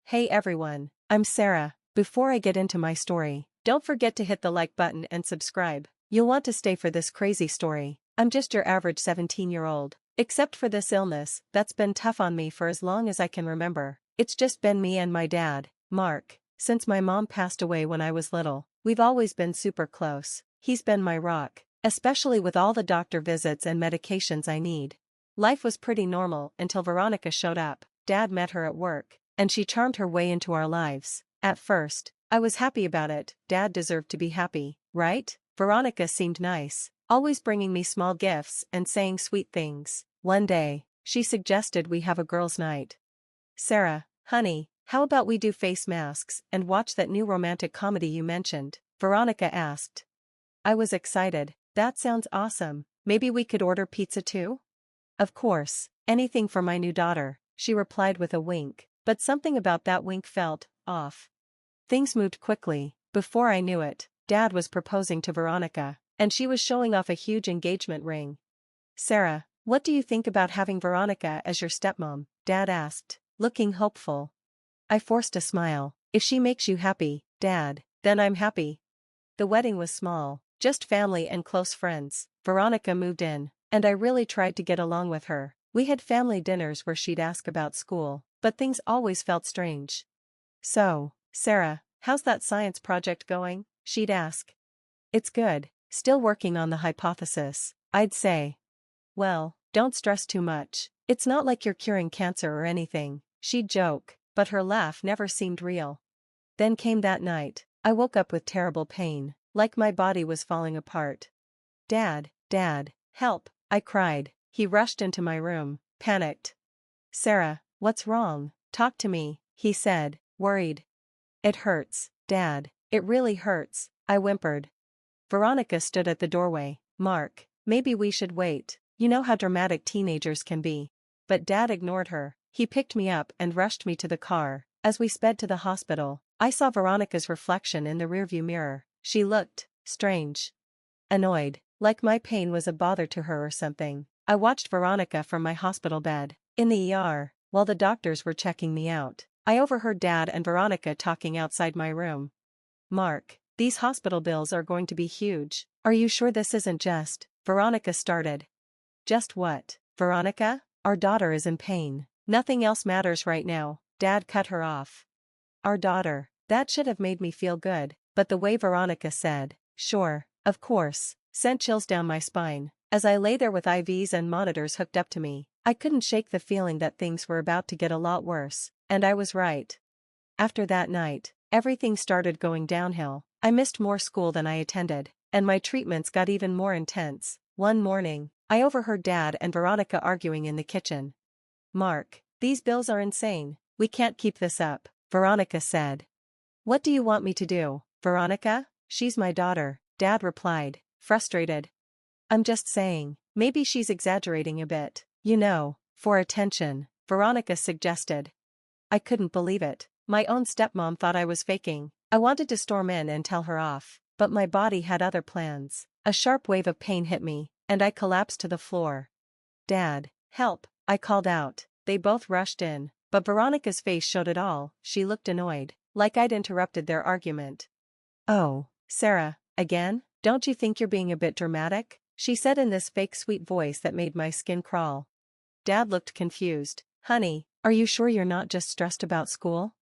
Hey everyone, I'm Sarah. Before I get into my story, don't forget to hit the like button and subscribe. You'll want to stay for this crazy story. I'm just your average 17-year-old. Except for this illness, that's been tough on me for as long as I can remember. It's just been me and my dad, Mark. Since my mom passed away when I was little, we've always been super close. He's been my rock, especially with all the doctor visits and medications I need. Life was pretty normal until Veronica showed up. Dad met her at work, and she charmed her way into our lives. At first, I was happy about it. Dad deserved to be happy, right? Veronica seemed nice, always bringing me small gifts and saying sweet things. One day, she suggested we have a girls' night. Sarah, honey, how about we do face masks and watch that new romantic comedy you mentioned? Veronica asked. I was excited. That sounds awesome. Maybe we could order pizza too? Of course, anything for my new daughter, she replied with a wink, but something about that wink felt off. Things moved quickly. Before I knew it, Dad was proposing to Veronica, and she was showing off a huge engagement ring. Sarah, what do you think about having Veronica as your stepmom? Dad asked, looking hopeful. I forced a smile. If she makes you happy, Dad, then I'm happy. The wedding was small, just family and close friends. Veronica moved in, and I really tried to get along with her. We had family dinners where she'd ask about school, but things always felt strange. So, Sarah, how's that science project going? She'd ask. It's good, still working on the hypothesis, I'd say. Well, don't stress too much. It's not like you're curing cancer or anything, she'd joke, but her laugh never seemed real. Then came that night. I woke up with terrible pain, like my body was falling apart. Dad, help, I cried. He rushed into my room, panicked. Sarah, what's wrong? Talk to me, he said, worried. It hurts, Dad, it really hurts, I whimpered. Veronica stood at the doorway. Mark, maybe we should wait. You know how dramatic teenagers can be. But Dad ignored her. He picked me up and rushed me to the car. As we sped to the hospital, I saw Veronica's reflection in the rearview mirror. She looked strange. Annoyed, like my pain was a bother to her or something. I watched Veronica from my hospital bed. In the ER, while the doctors were checking me out, I overheard Dad and Veronica talking outside my room. Mark, these hospital bills are going to be huge. Are you sure this isn't just? Veronica started. Just what, Veronica? Our daughter is in pain. Nothing else matters right now. Dad cut her off. Our daughter. That should have made me feel good, but the way Veronica said, sure, of course, sent chills down my spine. As I lay there with IVs and monitors hooked up to me, I couldn't shake the feeling that things were about to get a lot worse, and I was right. After that night, everything started going downhill. I missed more school than I attended, and my treatments got even more intense. One morning, I overheard Dad and Veronica arguing in the kitchen. Mark, these bills are insane. We can't keep this up, Veronica said. What do you want me to do, Veronica? She's my daughter, Dad replied, frustrated. I'm just saying, maybe she's exaggerating a bit, for attention, Veronica suggested. I couldn't believe it. My own stepmom thought I was faking. I wanted to storm in and tell her off, but my body had other plans. A sharp wave of pain hit me, and I collapsed to the floor. Dad, help, I called out. They both rushed in, but Veronica's face showed it all. She looked annoyed, like I'd interrupted their argument. Oh, Sarah, again? Don't you think you're being a bit dramatic? She said in this fake sweet voice that made my skin crawl. Dad looked confused. Honey, are you sure you're not just stressed about school?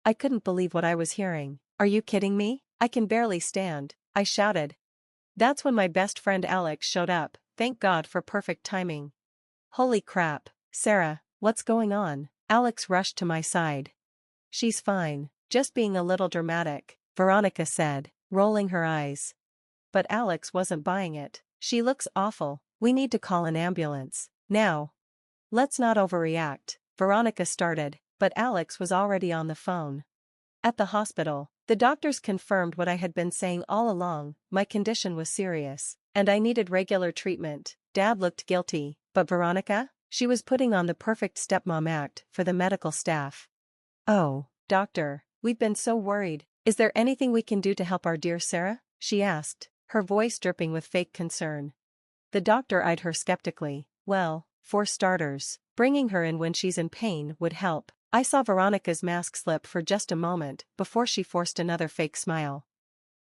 I couldn't believe what I was hearing. Are you kidding me? I can barely stand, I shouted. That's when my best friend Alex showed up. Thank God for perfect timing. Holy crap, Sarah, what's going on? Alex rushed to my side. She's fine, just being a little dramatic, Veronica said, rolling her eyes. But Alex wasn't buying it. She looks awful. We need to call an ambulance. Now. Let's not overreact, Veronica started, but Alex was already on the phone. At the hospital, the doctors confirmed what I had been saying all along. My condition was serious, and I needed regular treatment. Dad looked guilty, but Veronica? She was putting on the perfect stepmom act for the medical staff. Oh, doctor, we've been so worried. Is there anything we can do to help our dear Sarah? She asked, her voice dripping with fake concern. The doctor eyed her skeptically. Well, for starters, bringing her in when she's in pain would help, I saw Veronica's mask slip for just a moment before she forced another fake smile.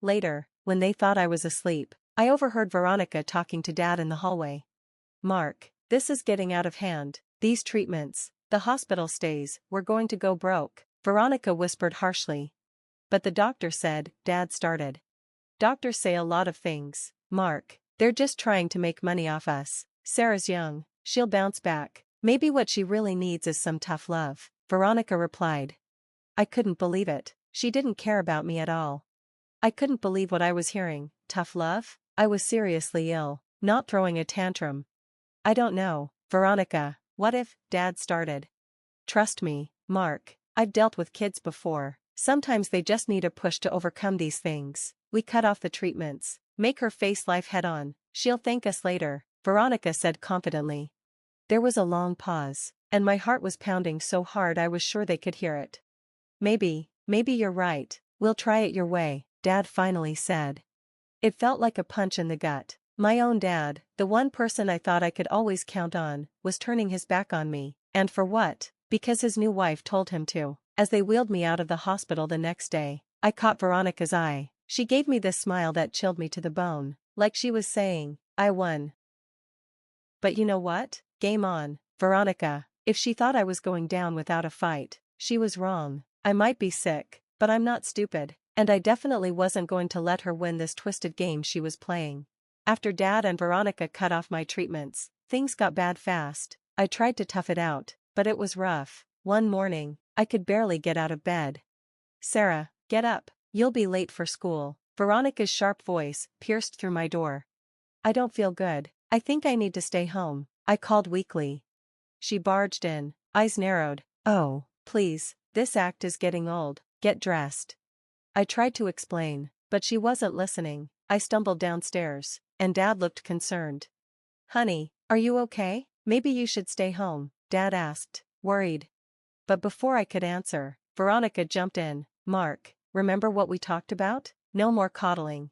Later, when they thought I was asleep, I overheard Veronica talking to Dad in the hallway. "Mark, this is getting out of hand. These treatments, the hospital stays, we're going to go broke," Veronica whispered harshly. "But the doctor said," Dad started. "Doctors say a lot of things, Mark. They're just trying to make money off us. Sarah's young, she'll bounce back. Maybe what she really needs is some tough love," Veronica replied. I couldn't believe it. She didn't care about me at all. I couldn't believe what I was hearing. Tough love? I was seriously ill, not throwing a tantrum. "I don't know, Veronica, what if," Dad started. "Trust me, Mark, I've dealt with kids before. Sometimes they just need a push to overcome these things. We cut off the treatments. Make her face life head-on. She'll thank us later," Veronica said confidently. There was a long pause, and my heart was pounding so hard I was sure they could hear it. Maybe you're right. We'll try it your way," Dad finally said. It felt like a punch in the gut. My own dad, the one person I thought I could always count on, was turning his back on me, and for what? Because his new wife told him to. As they wheeled me out of the hospital the next day, I caught Veronica's eye. She gave me this smile that chilled me to the bone, like she was saying, "I won. But you know what? Game on, Veronica." If she thought I was going down without a fight, she was wrong. I might be sick, but I'm not stupid, and I definitely wasn't going to let her win this twisted game she was playing. After Dad and Veronica cut off my treatments, things got bad fast. I tried to tough it out, but it was rough. One morning, I could barely get out of bed. "Sarah, get up, you'll be late for school." Veronica's sharp voice pierced through my door. "I don't feel good. I think I need to stay home," I called weakly. She barged in, eyes narrowed. "Oh, please, this act is getting old. Get dressed." I tried to explain, but she wasn't listening. I stumbled downstairs, and Dad looked concerned. "Honey, are you okay? Maybe you should stay home," Dad asked, worried. But before I could answer, Veronica jumped in. "Mark, remember what we talked about? No more coddling."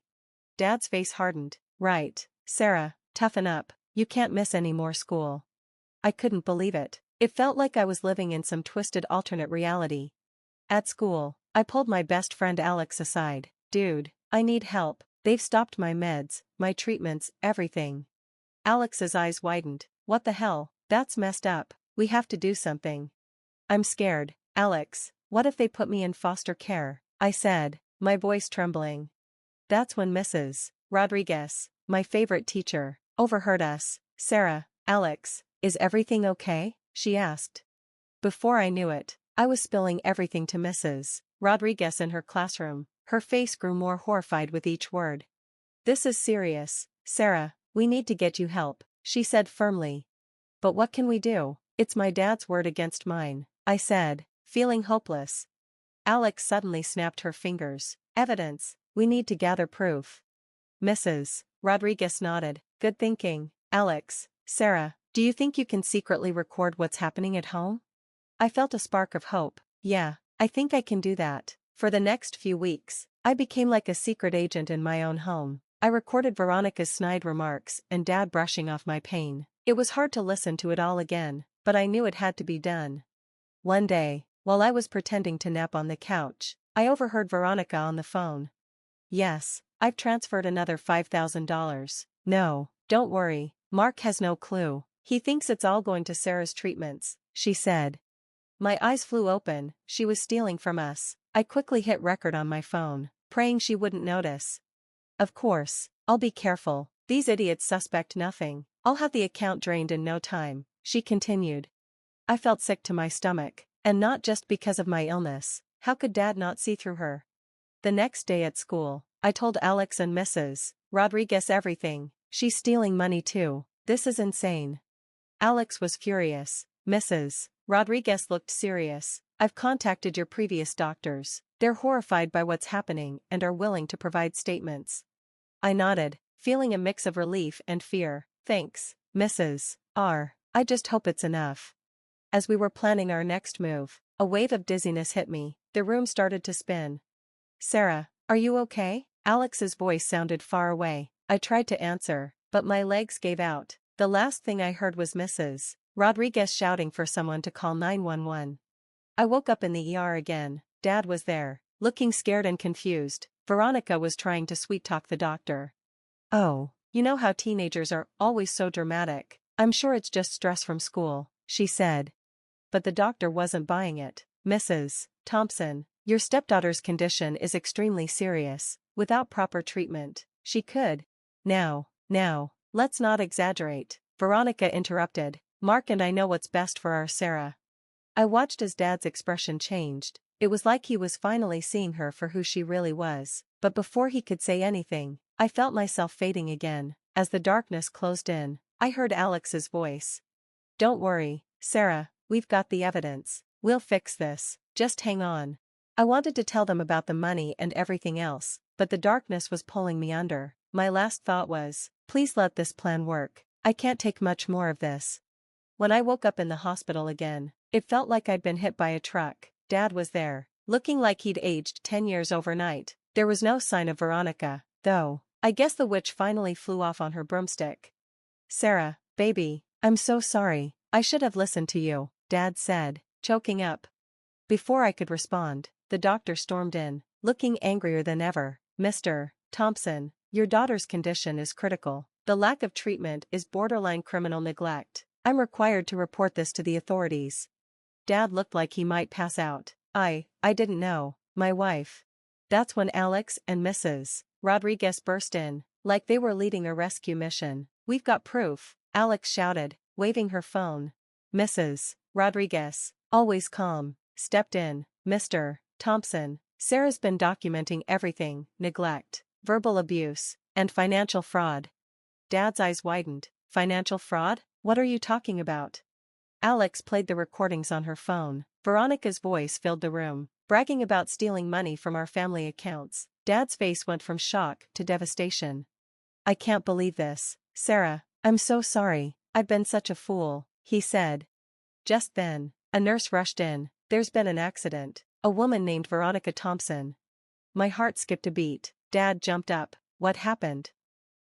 Dad's face hardened. "Right, Sarah, toughen up. You can't miss any more school." I couldn't believe it. It felt like I was living in some twisted alternate reality. At school, I pulled my best friend Alex aside. "Dude, I need help. They've stopped my meds, my treatments, everything." Alex's eyes widened. "What the hell? That's messed up. We have to do something." "I'm scared, Alex. What if they put me in foster care?" I said, my voice trembling. That's when Mrs. Rodriguez, my favorite teacher, overheard us. "Sarah, Alex, is everything okay?" she asked. Before I knew it, I was spilling everything to Mrs. Rodriguez in her classroom. Her face grew more horrified with each word. "This is serious, Sarah, we need to get you help," she said firmly. "But what can we do? It's my dad's word against mine," I said, feeling hopeless. Alex suddenly snapped her fingers. "Evidence, we need to gather proof." Mrs. Rodriguez nodded. "Good thinking, Alex. Sarah, do you think you can secretly record what's happening at home?" I felt a spark of hope. "Yeah, I think I can do that." For the next few weeks, I became like a secret agent in my own home. I recorded Veronica's snide remarks and Dad brushing off my pain. It was hard to listen to it all again, but I knew it had to be done. One day, while I was pretending to nap on the couch, I overheard Veronica on the phone. "Yes, I've transferred another $5,000. No, don't worry, Mark has no clue. He thinks it's all going to Sarah's treatments," she said. My eyes flew open. She was stealing from us. I quickly hit record on my phone, praying she wouldn't notice. "Of course, I'll be careful. These idiots suspect nothing. I'll have the account drained in no time," she continued. I felt sick to my stomach, and not just because of my illness. How could Dad not see through her? The next day at school, I told Alex and Mrs. Rodriguez everything. "She's stealing money too. This is insane." Alex was furious. Mrs. Rodriguez looked serious. "I've contacted your previous doctors. They're horrified by what's happening and are willing to provide statements." I nodded, feeling a mix of relief and fear. "Thanks, Mrs. R. I just hope it's enough." As we were planning our next move, a wave of dizziness hit me. The room started to spin. "Sarah, are you okay?" Alex's voice sounded far away. I tried to answer, but my legs gave out. The last thing I heard was Mrs. Rodriguez shouting for someone to call 911. I woke up in the ER again. Dad was there, looking scared and confused. Veronica was trying to sweet-talk the doctor. "Oh, you know how teenagers are always so dramatic. I'm sure it's just stress from school," she said. But the doctor wasn't buying it. "Mrs. Thompson, your stepdaughter's condition is extremely serious. Without proper treatment, she could—" Now, let's not exaggerate," Veronica interrupted. "Mark and I know what's best for our Sarah." I watched as Dad's expression changed. It was like he was finally seeing her for who she really was. But before he could say anything, I felt myself fading again. As the darkness closed in, I heard Alex's voice. "Don't worry, Sarah, we've got the evidence. We'll fix this, just hang on." I wanted to tell them about the money and everything else, but the darkness was pulling me under. My last thought was, please let this plan work. I can't take much more of this. When I woke up in the hospital again, it felt like I'd been hit by a truck. Dad was there, looking like he'd aged 10 years overnight. There was no sign of Veronica, though. I guess the witch finally flew off on her broomstick. "Sarah, baby, I'm so sorry. I should have listened to you," Dad said, choking up. Before I could respond, the doctor stormed in, looking angrier than ever. "Mr. Thompson, your daughter's condition is critical. The lack of treatment is borderline criminal neglect. I'm required to report this to the authorities." Dad looked like he might pass out. I didn't know. My wife." That's when Alex and Mrs. Rodriguez burst in, like they were leading a rescue mission. "We've got proof," Alex shouted, waving her phone. Mrs. Rodriguez, always calm, stepped in. "Mr. Thompson, Sarah's been documenting everything: neglect, verbal abuse, and financial fraud." Dad's eyes widened. "Financial fraud? What are you talking about?" Alex played the recordings on her phone. Veronica's voice filled the room, bragging about stealing money from our family accounts. Dad's face went from shock to devastation. "I can't believe this. Sarah, I'm so sorry. I've been such a fool," he said. Just then, a nurse rushed in. "There's been an accident. A woman named Veronica Thompson." My heart skipped a beat. Dad jumped up. "What happened?"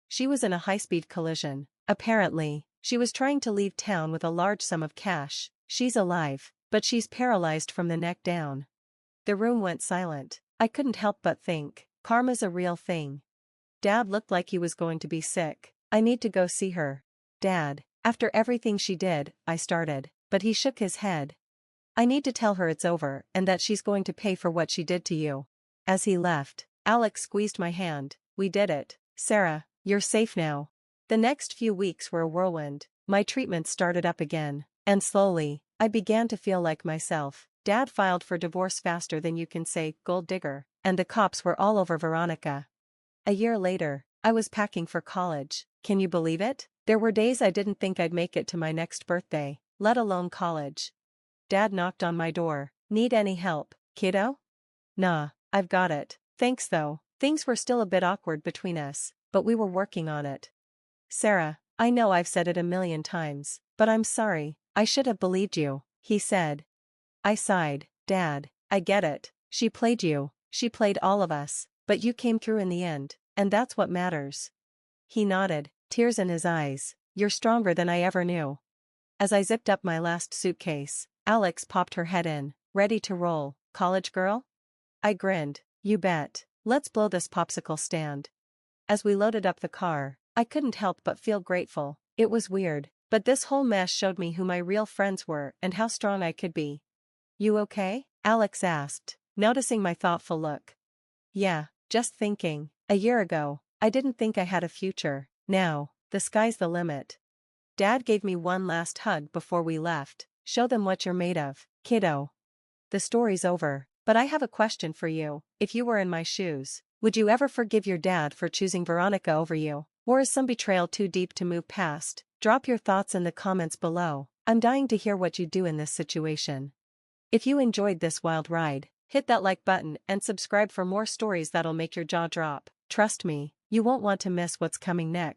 "She was in a high-speed collision. Apparently, she was trying to leave town with a large sum of cash. She's alive, but she's paralyzed from the neck down." The room went silent. I couldn't help but think, karma's a real thing. Dad looked like he was going to be sick. "I need to go see her." "Dad, after everything she did," I started, but he shook his head. "I need to tell her it's over and that she's going to pay for what she did to you." As he left, Alex squeezed my hand. "We did it. Sarah, you're safe now." The next few weeks were a whirlwind. My treatment started up again, and slowly, I began to feel like myself. Dad filed for divorce faster than you can say gold digger, and the cops were all over Veronica. A year later, I was packing for college. Can you believe it? There were days I didn't think I'd make it to my next birthday, let alone college. Dad knocked on my door. "Need any help, kiddo?" "Nah, I've got it. Thanks though." Things were still a bit awkward between us, but we were working on it. "Sarah, I know I've said it a million times, but I'm sorry. I should have believed you," he said. I sighed. "Dad, I get it. She played you, she played all of us, but you came through in the end, and that's what matters." He nodded, tears in his eyes. "You're stronger than I ever knew." As I zipped up my last suitcase, Alex popped her head in, ready to roll. "College girl?" I grinned. "You bet. Let's blow this popsicle stand." As we loaded up the car, I couldn't help but feel grateful. It was weird, but this whole mess showed me who my real friends were and how strong I could be. "You okay?" Alex asked, noticing my thoughtful look. "Yeah, just thinking. A year ago, I didn't think I had a future. Now, the sky's the limit." Dad gave me one last hug before we left. "Show them what you're made of, kiddo." The story's over, but I have a question for you. If you were in my shoes, would you ever forgive your dad for choosing Veronica over you? Or is some betrayal too deep to move past? Drop your thoughts in the comments below. I'm dying to hear what you do in this situation. If you enjoyed this wild ride, hit that like button and subscribe for more stories that'll make your jaw drop. Trust me, you won't want to miss what's coming next.